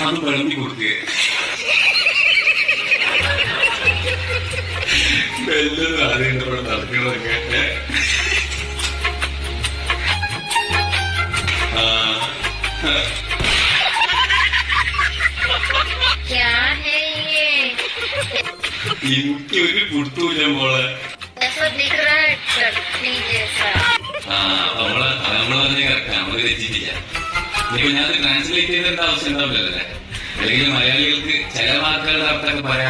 അത് വെള്ളി കൊടുക്കുക എല്ലാം ആദ്യം ഇവിടെ നടക്കണതൊക്കെ എനിക്ക് ഒരു പുറത്തൂല്ല മോളെ. നമ്മളെ കറക്റ്റ് നമ്മള് രചിച്ചിട്ടില്ല. ഇപ്പൊ ഞാനത് ട്രാൻസ്ലേറ്റ് ചെയ്തേണ്ട ആവശ്യം ഉണ്ടാവില്ലല്ലേ. അല്ലെങ്കിൽ മലയാളികൾക്ക് ചില വാക്കുകളുടെ അർത്ഥമൊക്കെ പറയാം.